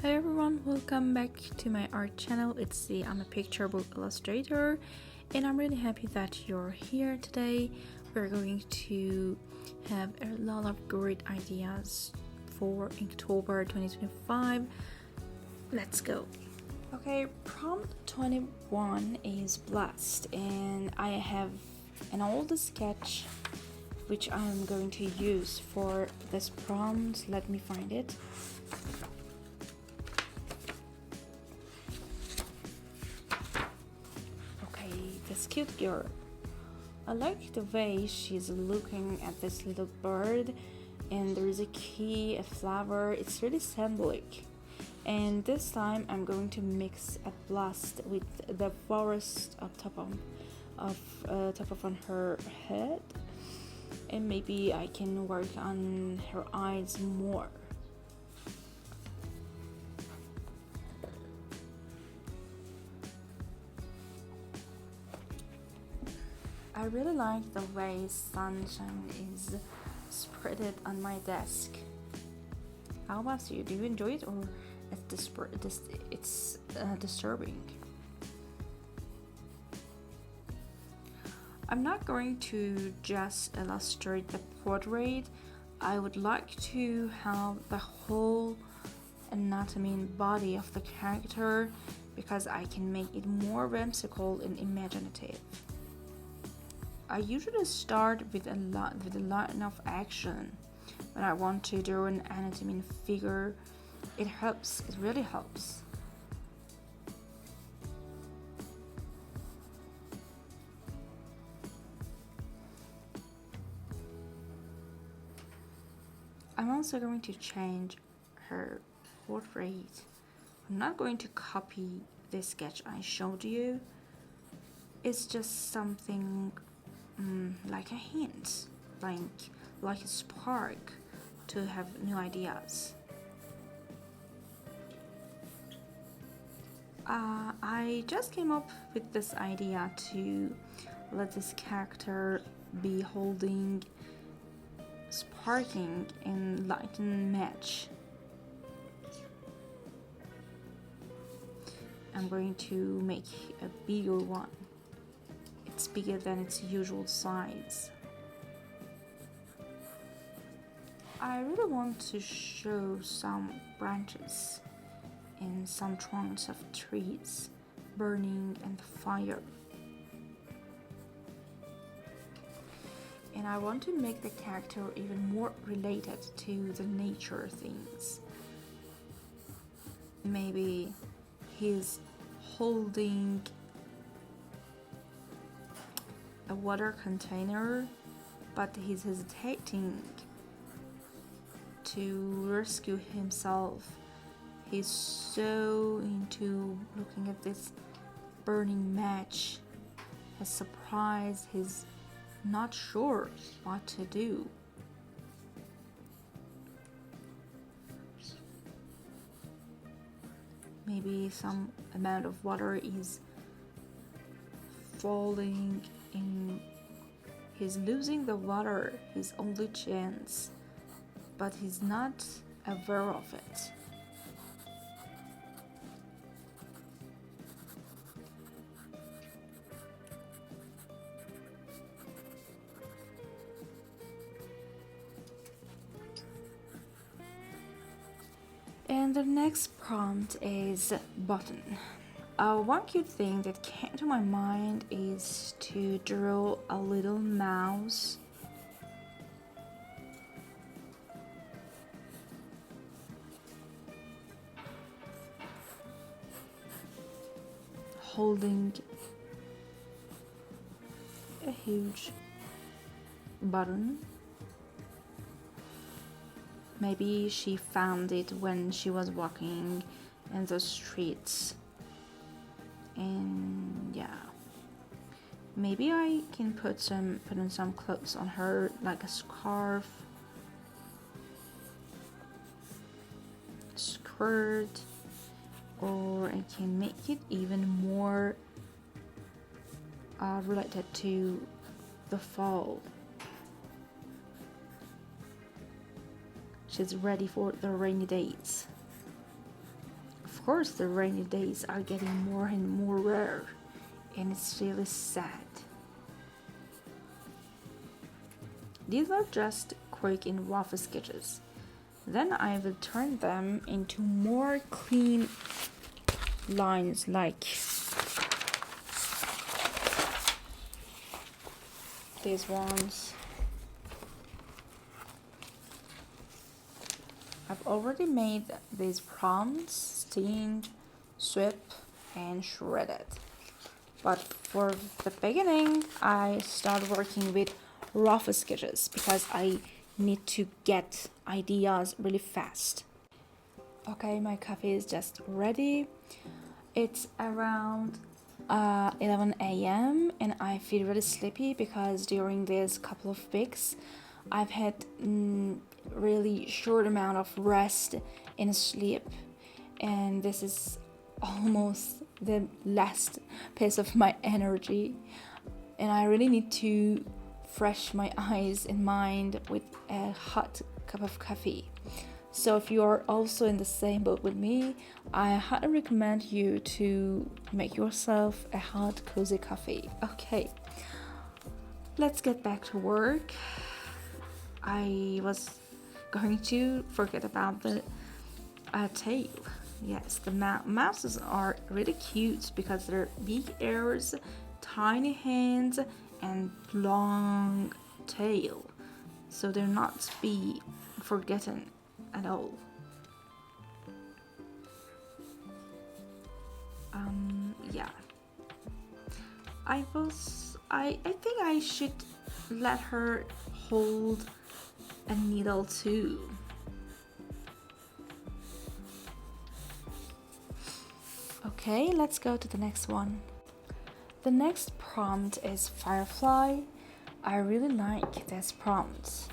Hey everyone, welcome back to my art channel. I'm a picture book illustrator and I'm really happy that you're here today. We're going to have a lot of great ideas for Inktober 2025. Let's go. Okay, prompt 21 is blast and I have an old sketch which I'm going to use for this prompt. Let me find it. This cute girl. I like the way she's looking at this little bird, and there is a key, a flower. It's really symbolic. And this time I'm going to mix a blast with the forest up top of on her head, and maybe I can work on her eyes more. I really like the way sunshine is spreaded on my desk. How about you? Do you enjoy it, or it's disturbing? I'm not going to just illustrate the portrait. I would like to have the whole anatomy and body of the character because I can make it more whimsical and imaginative. I usually start with a line of action. When I want to draw an anatomy and figure, it really helps. I'm also going to change her portrait. I'm not going to copy the sketch I showed you. It's just something like a hint, like a spark to have new ideas. I just came up with this idea to let this character be holding sparking and lighten match. I'm going to make a bigger one. It's bigger than its usual size. I really want to show some branches and some trunks of trees burning in the fire. And I want to make the character even more related to the nature things. Maybe he's holding a water container, but he's hesitating to rescue himself. He's so into looking at this burning match. He's surprised, he's not sure what to do. Maybe some amount of water is falling and he's losing the water, his only chance, but he's not aware of it. And the next prompt is button. One cute thing that came to my mind is to draw a little mouse holding a huge button. Maybe she found it when she was walking in the streets. And yeah, maybe I can put on some clothes on her, like a scarf, skirt, or I can make it even more related to the fall. She's ready for the rainy days. of course, the rainy days are getting more and more rare, and it's really sad. These are just quick and rough sketches. Then I will turn them into more clean lines like these ones. I've already made these prompts, stained, swept, and shredded. But for the beginning, I start working with rough sketches because I need to get ideas really fast. Okay, my coffee is just ready. It's around 11 a.m. and I feel really sleepy because during this couple of weeks I've had really short amount of rest and sleep, and this is almost the last piece of my energy, and I really need to fresh my eyes and mind with a hot cup of coffee. So if you are also in the same boat with me, I highly recommend you to make yourself a hot cozy coffee. Okay, let's get back to work. I was going to forget about the tail. Yes, the mouses are really cute because they're big ears, tiny hands, and long tail, so they're not to be forgotten at all. Yeah, I think I should let her hold a needle too. Okay, let's go to the next one. The next prompt is Firefly. I really like this prompt,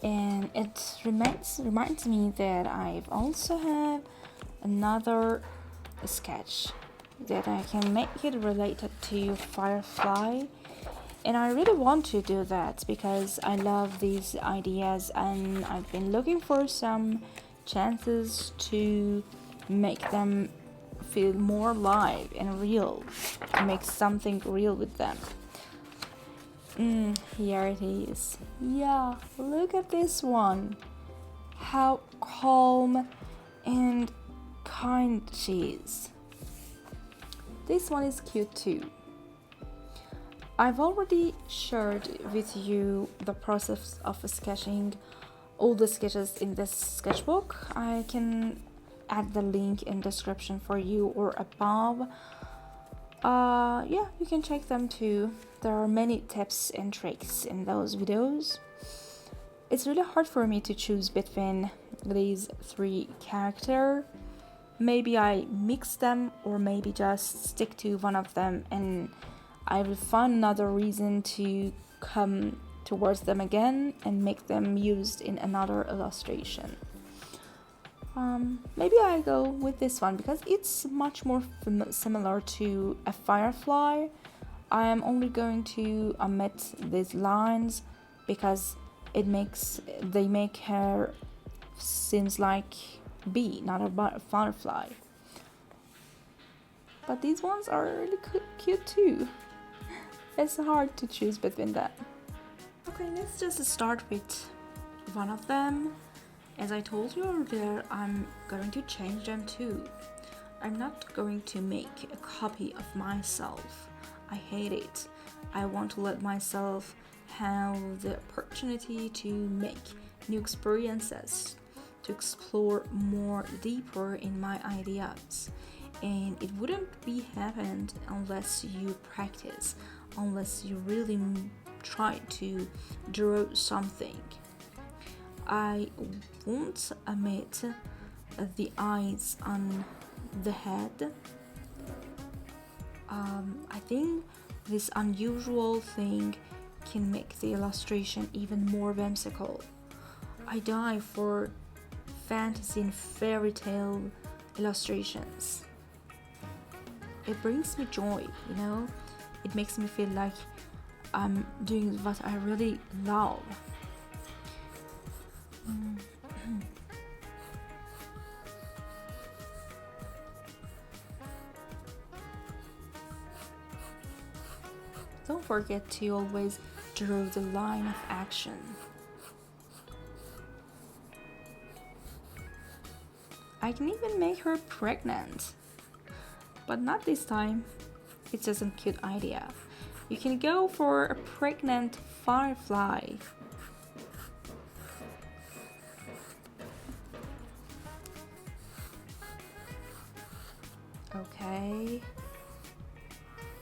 and it reminds me that I've also have another sketch that I can make it related to Firefly, and I really want to do that because I love these ideas and I've been looking for some chances to make them feel more live and real, to make something real with them. Here it is. Yeah, look at this one. How calm and kind she is. This one is cute too. I've already shared with you the process of sketching all the sketches in this sketchbook. I can add the link in description for you or above. Yeah, you can check them too. There are many tips and tricks in those videos. It's really hard for me to choose between these three characters. Maybe I mix them or maybe just stick to one of them and I will find another reason to come towards them again and make them used in another illustration. Maybe I go with this one because it's much more similar to a Firefly. I am only going to omit these lines because they make her seems like bee, not a firefly. But these ones are really cute too. It's hard to choose between them. Okay, let's just start with one of them. As I told you earlier, I'm going to change them too. I'm not going to make a copy of myself. I hate it. I want to let myself have the opportunity to make new experiences, to explore more deeper in my ideas. And it wouldn't be happened unless you practice, unless you really try to draw something. I won't omit the eyes on the head. I think this unusual thing can make the illustration even more whimsical. I die for fantasy and fairy tale illustrations. It brings me joy, you know? It makes me feel like I'm doing what I really love. Don't forget to always draw the line of action. I can even make her pregnant. But not this time. It's just a cute idea. You can go for a pregnant Firefly. Okay.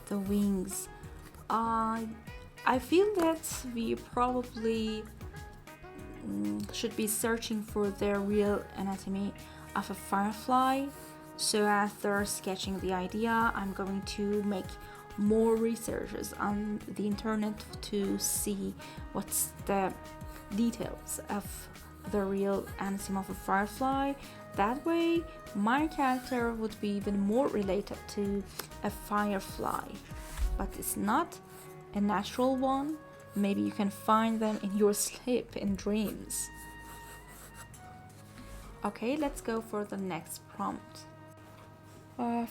The wings. I feel that we probably should be searching for the real anatomy of a firefly. So after sketching the idea, I'm going to make more researches on the internet to see what's the details of the real anatomy of a firefly. That way, my character would be even more related to a firefly. But it's not a natural one. Maybe you can find them in your sleep, in dreams. Okay, let's go for the next prompt.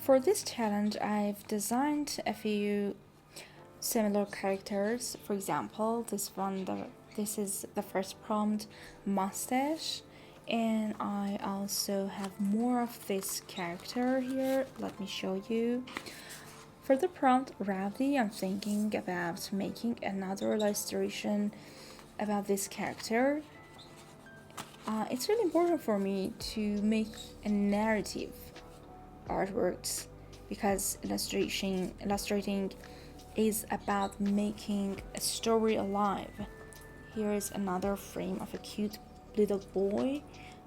For this challenge, I've designed a few similar characters. For example, this is the first prompt, mustache, and I also have more of this character here. Let me show you. For the prompt Rowdy, I'm thinking about making another illustration about this character. It's really important for me to make a narrative artworks because illustrating is about making a story alive. Here is another frame of a cute little boy.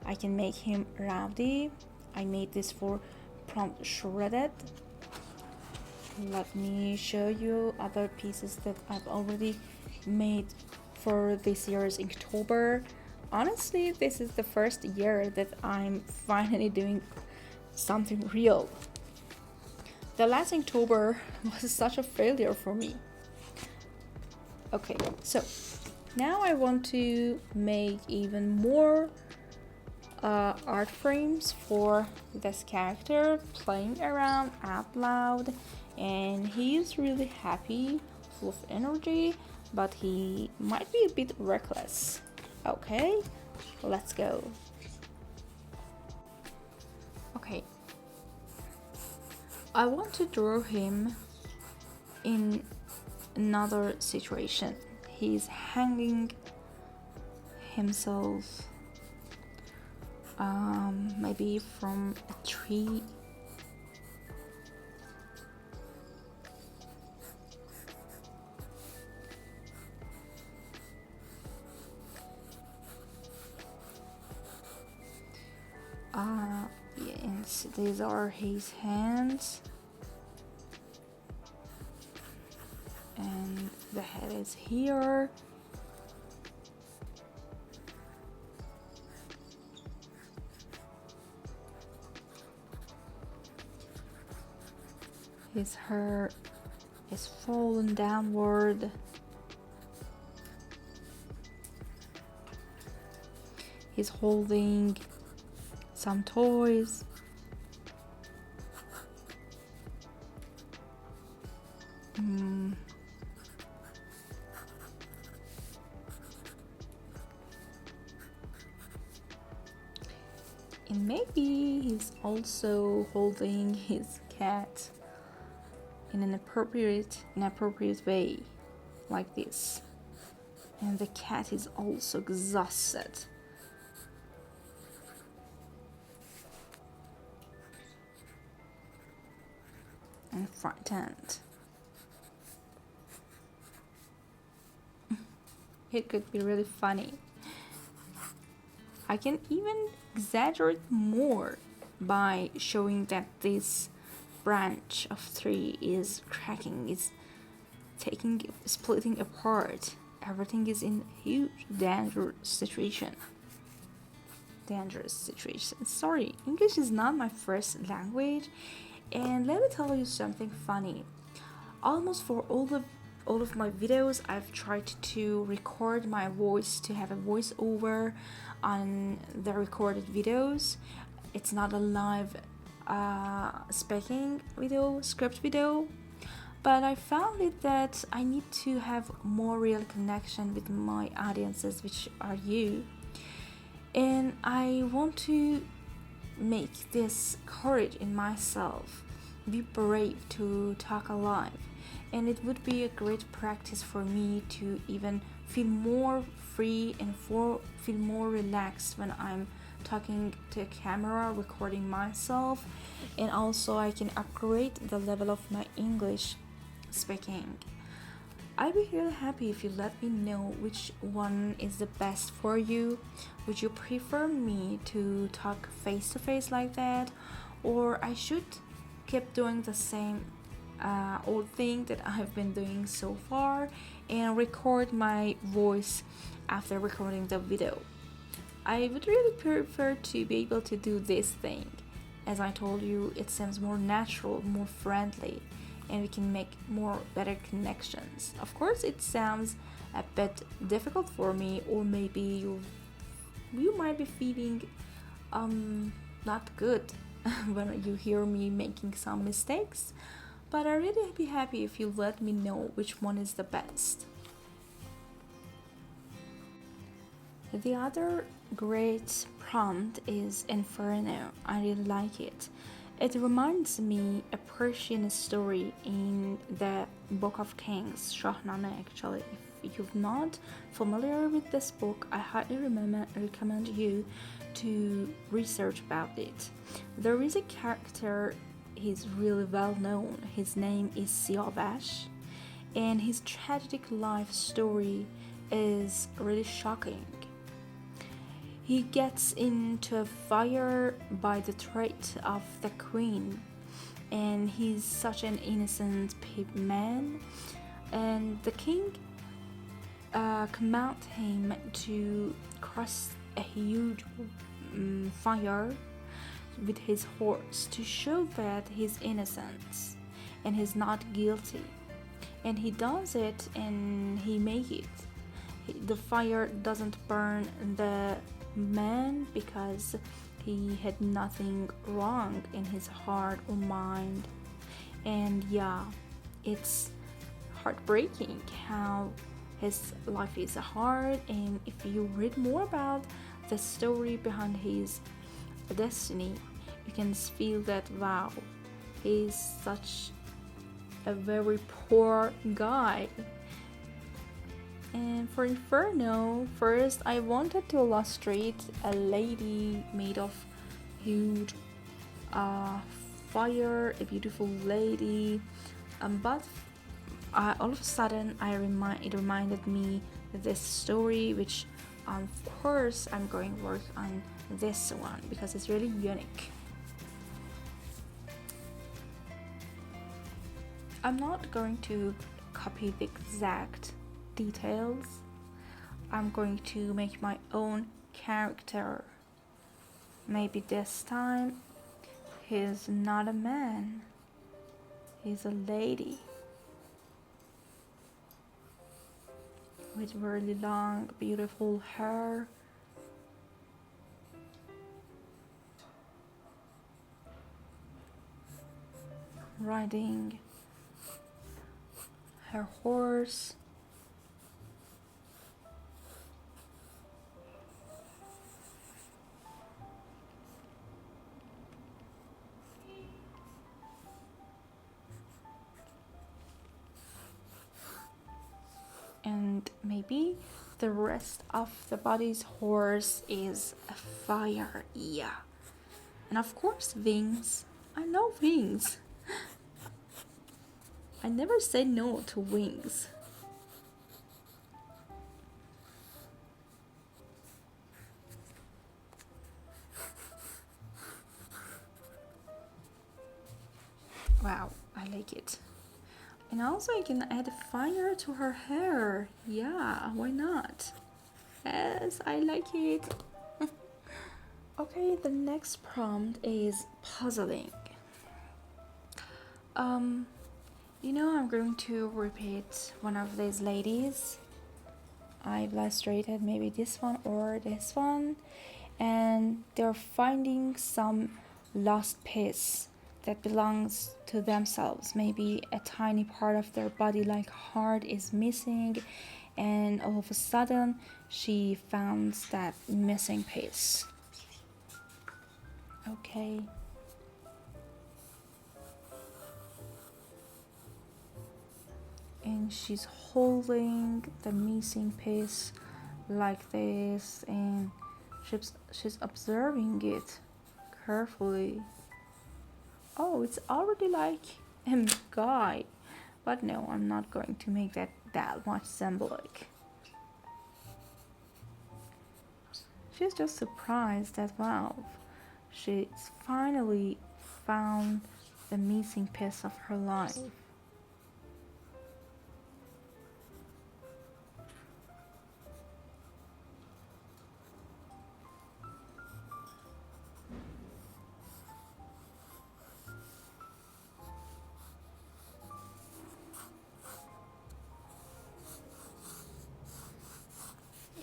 I can make him Rowdy. I made this for prompt shredded. Let me show you other pieces that I've already made for this year's Inktober. Honestly, this is the first year that I'm finally doing something real. The last Inktober was such a failure for me. Okay, so now I want to make even more art frames for this character, playing around out loud, and he is really happy, full of energy, but he might be a bit reckless. Okay, let's go. Okay, I want to draw him in another situation. He's hanging himself maybe from a tree. Yes, these are his hands, and the head is here. His hair is fallen downward. He's holding some toys. And maybe he's also holding his cat in an inappropriate way, like this. And the cat is also exhausted and frightened. It could be really funny. I can even exaggerate more by showing that this branch of tree is cracking, is splitting apart. Everything is in huge dangerous situation. Sorry, English is not my first language, and let me tell you something funny. Almost for all of my videos, I've tried to record my voice, to have a voiceover on the recorded videos. It's not a live speaking video, script video, But I found it that I need to have more real connection with my audiences, which are you. And I want to make this courage in myself, be brave to talk alive. And it would be a great practice for me to even feel more free and feel more relaxed when I'm talking to a camera, recording myself, and also I can upgrade the level of my English speaking. I'd be really happy if you let me know which one is the best for you. Would you prefer me to talk face to face like that, or I should keep doing the same old thing that I have been doing so far and record my voice after recording the video? I would really prefer to be able to do this thing. As I told you, it seems more natural, more friendly, and we can make more better connections. Of course, it sounds a bit difficult for me, or maybe you might be feeling not good when you hear me making some mistakes. But I'd really be happy if you let me know which one is the best. The other great prompt is Inferno. I really like it. It reminds me a Persian story in the Book of Kings, Shahnameh actually. If you're not familiar with this book, I highly recommend you to research about it. There is a character, he's really well known. His name is Siavash, and his tragic life story is really shocking. He gets into a fire by the threat of the queen, and he's such an innocent man. And the king commanded him to cross a huge fire with his horse to show that he's innocent and he's not guilty. And he does it, and he makes it. The fire doesn't burn the man because he had nothing wrong in his heart or mind. And yeah, it's heartbreaking how his life is hard, and if you read more about the story behind his destiny, you can feel that wow, he's such a very poor guy. And for Inferno, first I wanted to illustrate a lady made of huge fire, a beautiful lady. But all of a sudden, it reminded me of this story, which of course I'm going to work on this one because it's really unique. I'm not going to copy the exact details. I'm going to make my own character. Maybe this time he's not a man, he's a lady with really long, beautiful hair. Riding her horse. And maybe the rest of the body's horse is a fire, yeah. And of course, wings. I love wings. I never say no to wings. Wow, I like it. And also I can add fire to her hair. Yeah, why not? Yes, I like it. Okay, the next prompt is puzzling. I'm going to repeat one of these ladies. I've illustrated maybe this one or this one, and they're finding some lost piece that belongs to themselves. Maybe a tiny part of their body, like heart, is missing, and all of a sudden she found that missing piece. Okay. And she's holding the missing piece like this, and she's observing it carefully. Oh, it's already like a guy. But no, I'm not going to make that much symbolic. She's just surprised that wow, she's finally found the missing piece of her life.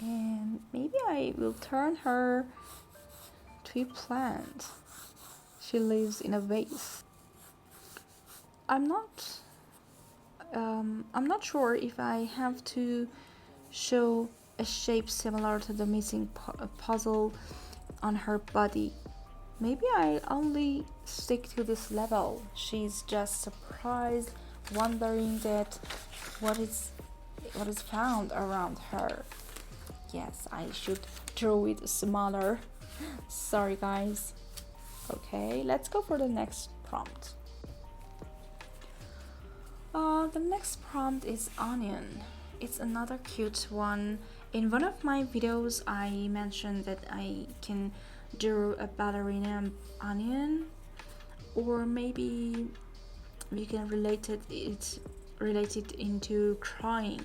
And maybe I will turn her to a plant. She lives in a vase. I'm not sure if I have to show a shape similar to the missing puzzle on her body. Maybe I only stick to this level. She's just surprised, wondering that what is found around her. Yes, I should draw it smaller. Sorry guys. Okay, let's go for the next prompt. The next prompt is onion. It's another cute one. In one of my videos I mentioned that I can draw a ballerina onion, or maybe you can relate it into crying.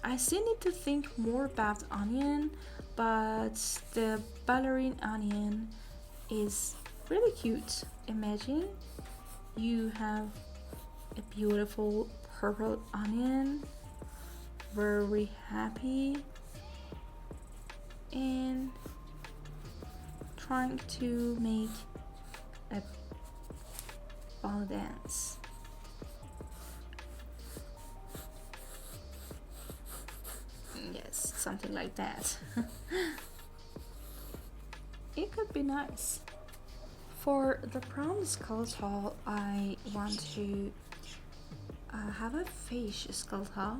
I still need to think more about onion, but the ballerina onion is really cute. Imagine you have a beautiful purple onion, very happy, and trying to make a ball dance. Yes, something like that. It could be nice. For the prompt skeletal, I want to have a fish skeletal.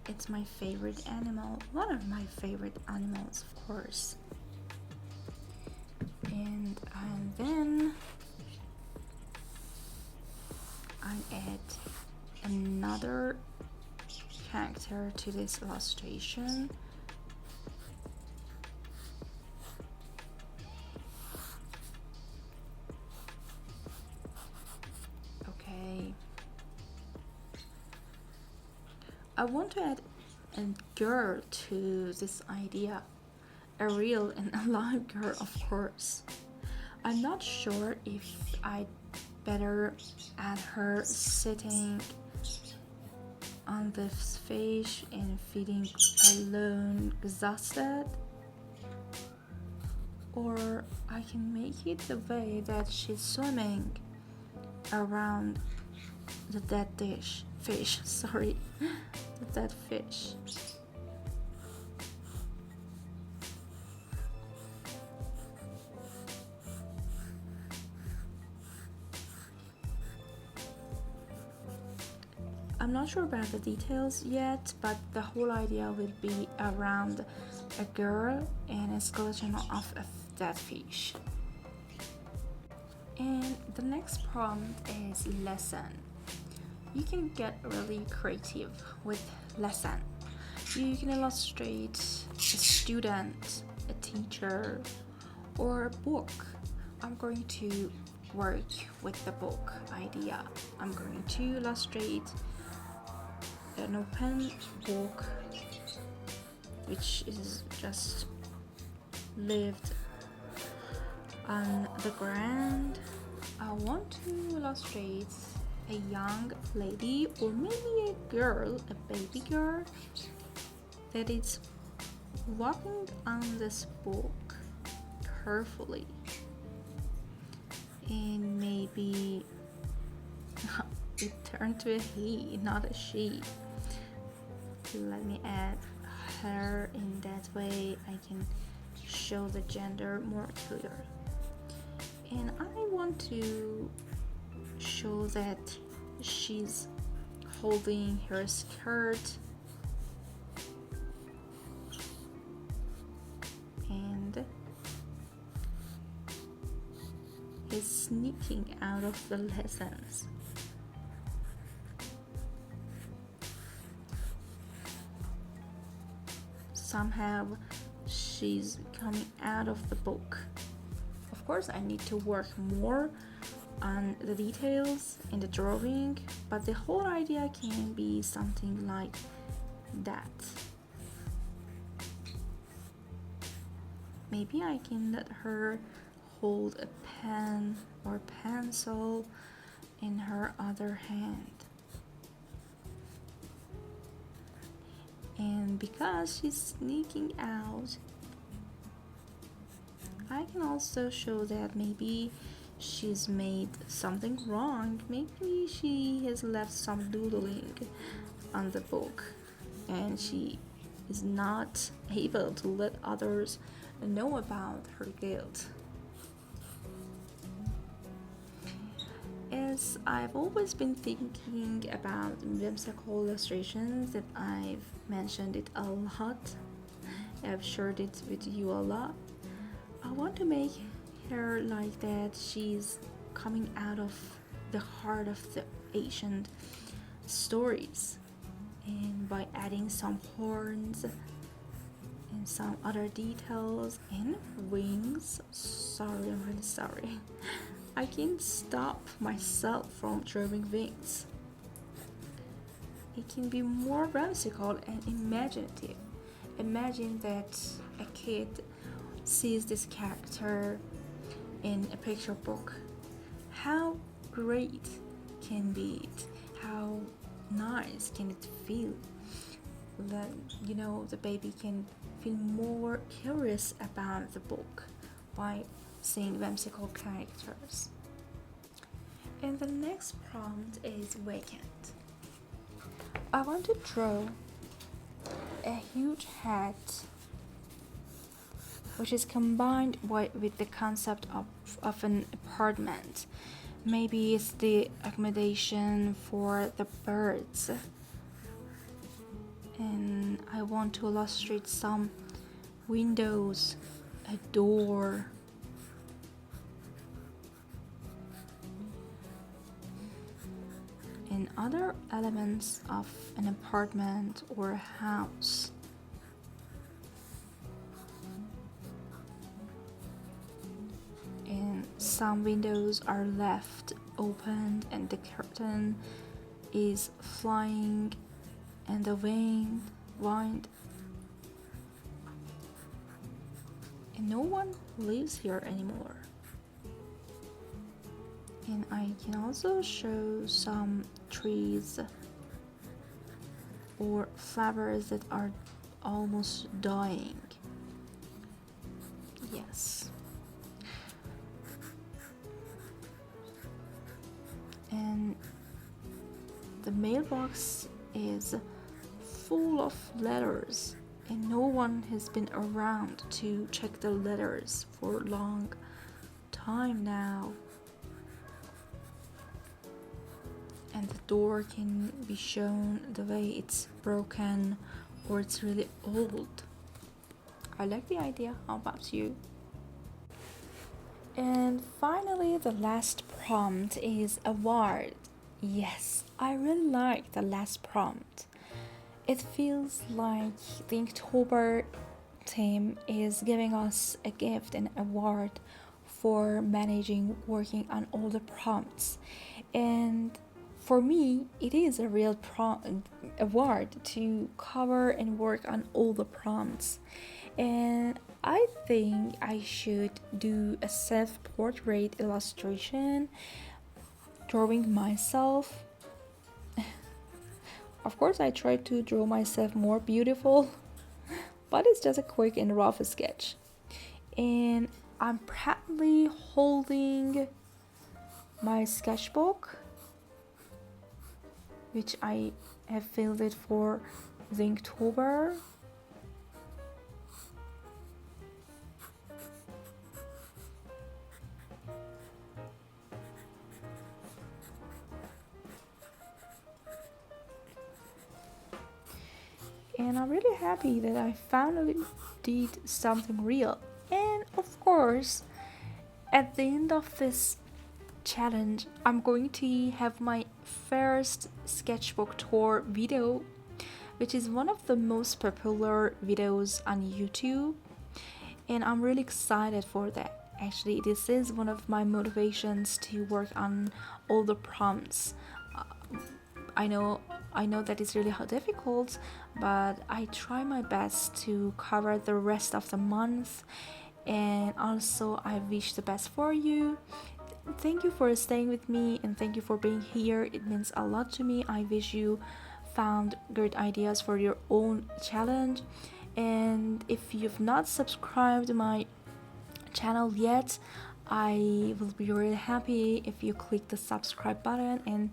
It's my favorite animal, one of my favorite animals, of course. And then I add another character to this illustration. Okay. I want to add a girl to this idea. A real and alive girl, of course. I'm not sure if I'd better add her sitting on this fish and feeling alone, exhausted, or I can make it the way that she's swimming around the dead fish. Sorry, the dead fish. I'm not sure about the details yet, but the whole idea will be around a girl and a skeleton of a dead fish. And the next prompt is lesson. You can get really creative with lesson. You can illustrate a student, a teacher, or a book. I'm going to work with the book idea. I'm going to illustrate an open book which is just lived on the ground. I want to illustrate a young lady, or maybe a girl, a baby girl, that is walking on this book carefully. and maybe it turned to a he, not a she. Let me add her, in that way I can show the gender more clear. And I want to show that she's holding her skirt and is sneaking out of the lessons. Somehow she's coming out of the book. Of course, I need to work more on the details in the drawing, but the whole idea can be something like that. Maybe I can let her hold a pen or pencil in her other hand. And because she's sneaking out, I can also show that maybe she's made something wrong. Maybe she has left some doodling on the book and she is not able to let others know about her guilt. As I've always been thinking about whimsical illustrations, that I've mentioned it a lot, I've shared it with you a lot. I want to make her like that. She's coming out of the heart of the ancient stories, and by adding some horns and some other details and wings. Sorry, I'm really sorry. I can't stop myself from drawing wings. It can be more whimsical and imaginative. Imagine that a kid sees this character in a picture book. How great can be it? How nice can it feel? That, you know, the baby can feel more curious about the book by seeing whimsical characters. And the next prompt is Vacant. I want to draw a huge hat which is combined with the concept of an apartment. Maybe it's the accommodation for the birds. And I want to illustrate some windows, a door, and other elements of an apartment or a house. And some windows are left open and the curtain is flying and the wind, and no one lives here anymore. And I can also show some trees or flowers that are almost dying. Yes. And the mailbox is full of letters and no one has been around to check the letters for a long time now. And the door can be shown the way it's broken or it's really old. I like the idea. How about you? And finally, the last prompt is award. Yes, I really like the last prompt. It feels like the Inktober team is giving us a gift and award for working on all the prompts. And for me, it is a real award to cover and work on all the prompts. And I think I should do a self-portrait illustration, drawing myself. Of course, I try to draw myself more beautiful, but it's just a quick and rough sketch. And I'm proudly holding my sketchbook, which I have filled it for the Inktober. And I'm really happy that I finally did something real. And of course, at the end of this challenge, I'm going to have my first sketchbook tour video, which is one of the most popular videos on YouTube. And I'm really excited for that. Actually, this is one of my motivations to work on all the prompts. I know that it's really difficult, but I try my best to cover the rest of the month. And also, I wish the best for you. Thank you for staying with me, and thank you for being here. It means a lot to me. I wish you found great ideas for your own challenge. And if you've not subscribed to my channel yet, I will be really happy if you click the subscribe button and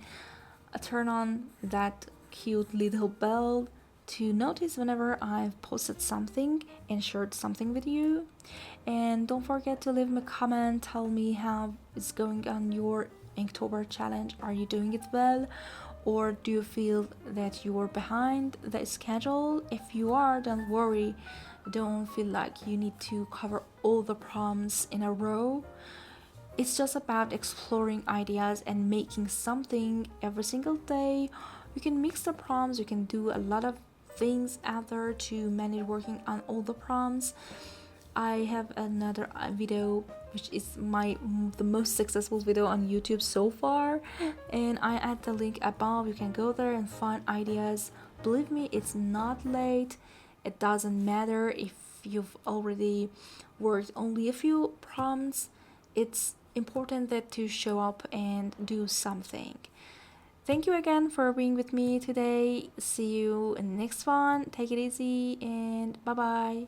turn on that cute little bell to notice whenever I've posted something and shared something with you. And don't forget to leave me a comment, tell me how it's going on your Inktober challenge. Are you doing it well, or do you feel that you are behind the schedule? If you are, don't worry, don't feel like you need to cover all the prompts in a row. It's just about exploring ideas and making something every single day. You can mix the prompts, you can do a lot of things out there to manage working on all the prompts. I have another video which is the most successful video on YouTube so far, and I add the link above. You can go there and find ideas. Believe me, it's not late. It doesn't matter if you've already worked only a few prompts. It's important that to show up and do something. Thank you again for being with me today. See you in the next one. Take it easy and bye bye.